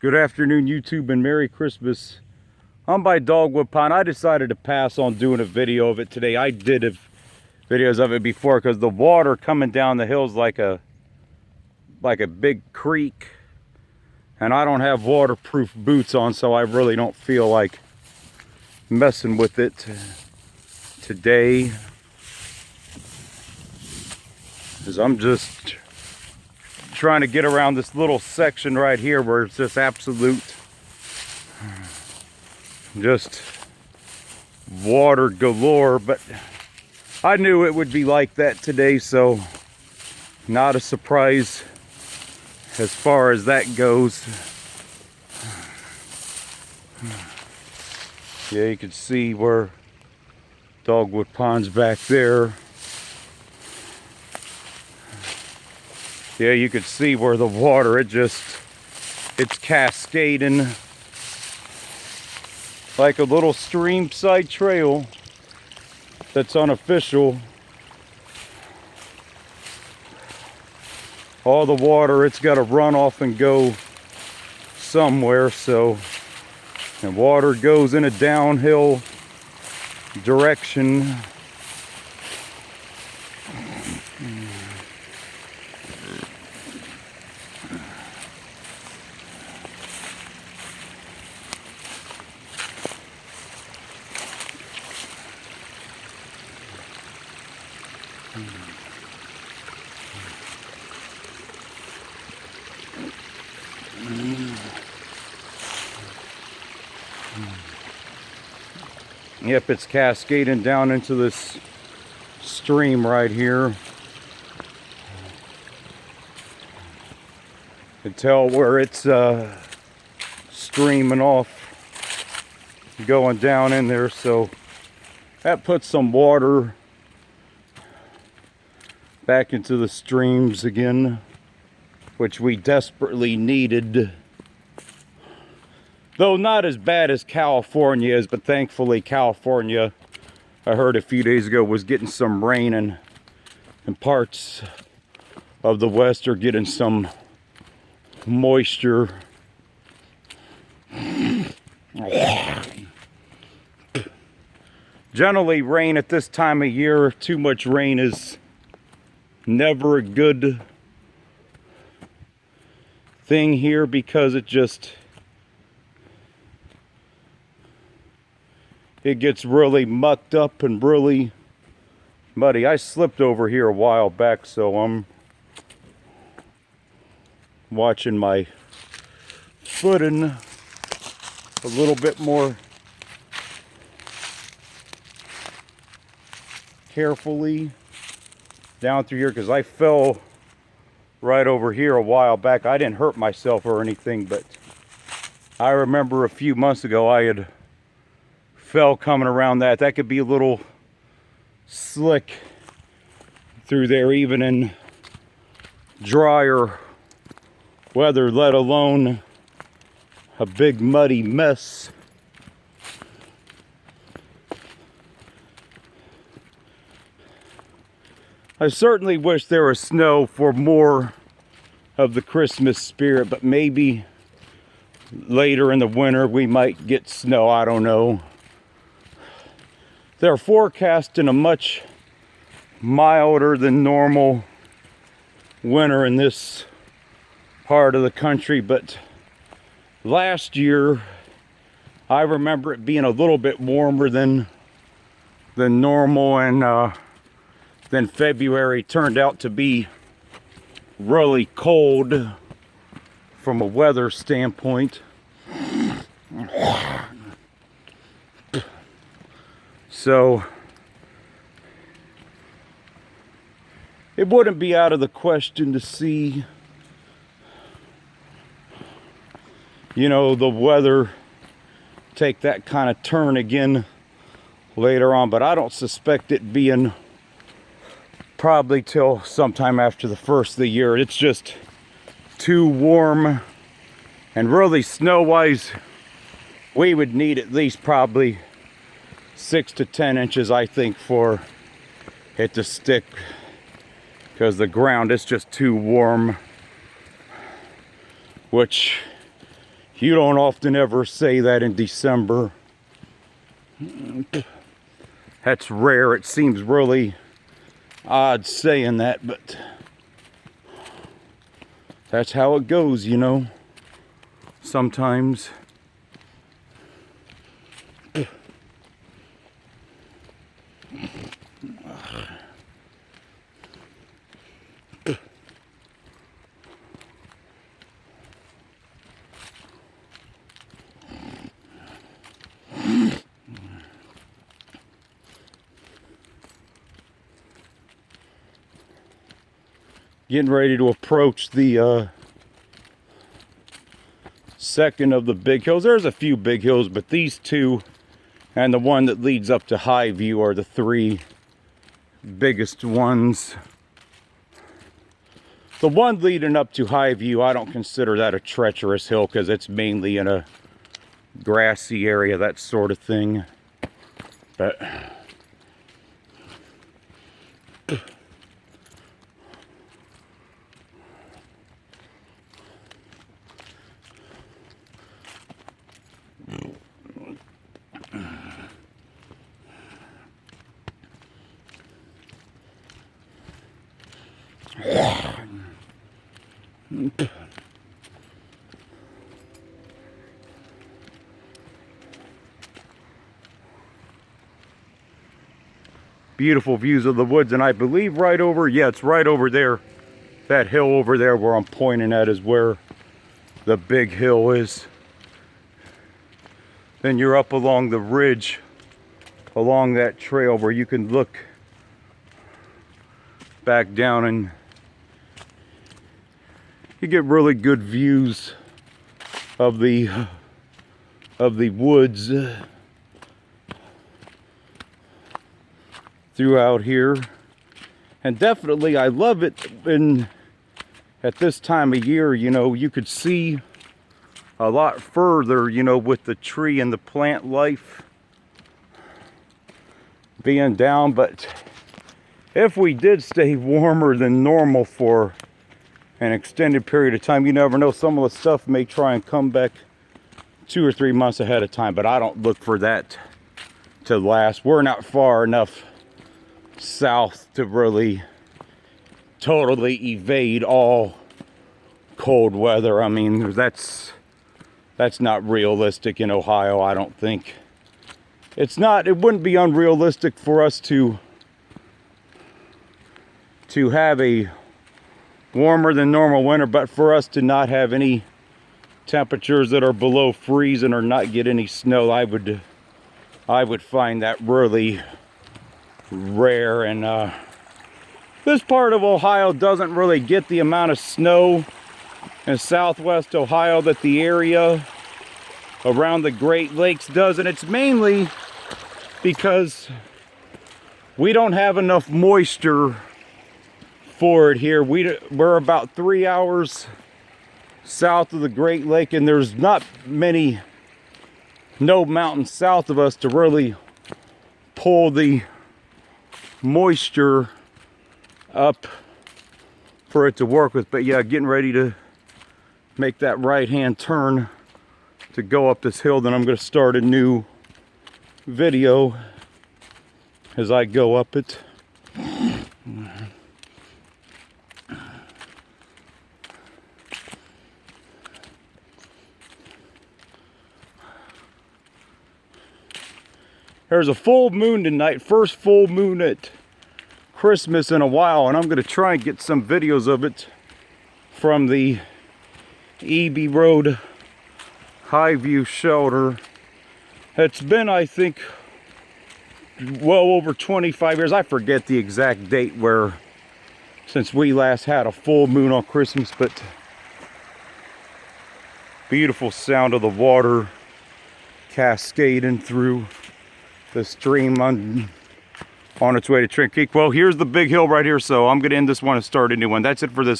Good afternoon, YouTube, and Merry Christmas. I'm by Dogwood Pond. I decided to pass on doing a video of it today. I did videos of it before because the water coming down the hills like a big creek, and I don't have waterproof boots on, so I really don't feel like messing with it today, because I'm just trying to get around this little section right here where it's just absolute just water galore. But I knew it would be like that today, so not a surprise as far as that goes. Yeah, you can see where Dogwood Pond's back there. Yeah, you could see where the water, it's cascading like a little stream side trail that's unofficial. All the water, it's got to run off and go somewhere, so, and water goes in a downhill direction. Yep, it's cascading down into this stream right here. You can tell where it's streaming off, going down in there, so that puts some water back into the streams again, which we desperately needed. Though not as bad as California is, but thankfully California, I heard a few days ago, was getting some rain, and parts of the west are getting some moisture. Generally, rain at this time of year, too much rain is never a good thing here, because it gets really mucked up and really muddy. I slipped over here a while back, so I'm watching my footing a little bit more carefully down through here, because I fell right over here a while back. I didn't hurt myself or anything, but I remember a few months ago I had fell coming around that. That could be a little slick through there even in drier weather, let alone a big muddy mess. I certainly wish there was snow for more of the Christmas spirit, but maybe later in the winter we might get snow. I don't know. They're forecasting a much milder than normal winter in this part of the country, but last year I remember it being a little bit warmer than normal, and then February turned out to be really cold from a weather standpoint. So it wouldn't be out of the question to see, you know, the weather take that kind of turn again later on, but I don't suspect it being probably till sometime after the first of the year. It's just too warm, and really snow wise we would need at least probably 6 to 10 inches, I think, for it to stick, because the ground is just too warm, which You don't often ever say that in December. That's rare. It seems really odd saying that, but that's how it goes, you know. Sometimes. Getting ready to approach the second of the big hills. There's a few big hills, but these two and the one that leads up to High View are the three biggest ones. The one leading up to High View, I don't consider that a treacherous hill because it's mainly in a grassy area, that sort of thing. But beautiful views of the woods, and I believe right over, yeah, it's right over there. That hill over there where I'm pointing at is where the big hill is. Then you're up along the ridge, along that trail where you can look back down and you get really good views of the woods throughout here. And definitely I love it at this time of year, you know, you could see a lot further, you know, with the tree and the plant life being down. But if we did stay warmer than normal for an extended period of time, you never know, some of the stuff may try and come back 2 or 3 months ahead of time, but I don't look for that to last. We're not far enough south to really totally evade all cold weather. I mean, that's not realistic in Ohio, I don't think. It wouldn't be unrealistic for us to have a warmer than normal winter, but for us to not have any temperatures that are below freezing or not get any snow, I would find that really rare. And this part of Ohio doesn't really get the amount of snow in southwest Ohio that the area around the Great Lakes does, and it's mainly because we don't have enough moisture for it here. We're about 3 hours south of the Great Lake, and there's no mountains south of us to really pull the moisture up for it to work with. But yeah, getting ready to make that right hand turn to go up this hill. Then I'm going to start a new video as I go up it. There's a full moon tonight, first full moon at Christmas in a while, and I'm going to try and get some videos of it from the EB Road High View shelter. It's been, I think, well over 25 years. I forget the exact date since we last had a full moon on Christmas, but beautiful sound of the water cascading through the stream on its way to Twin Creek. Well, here's the big hill right here, so I'm going to end this one and start a new one. That's it for this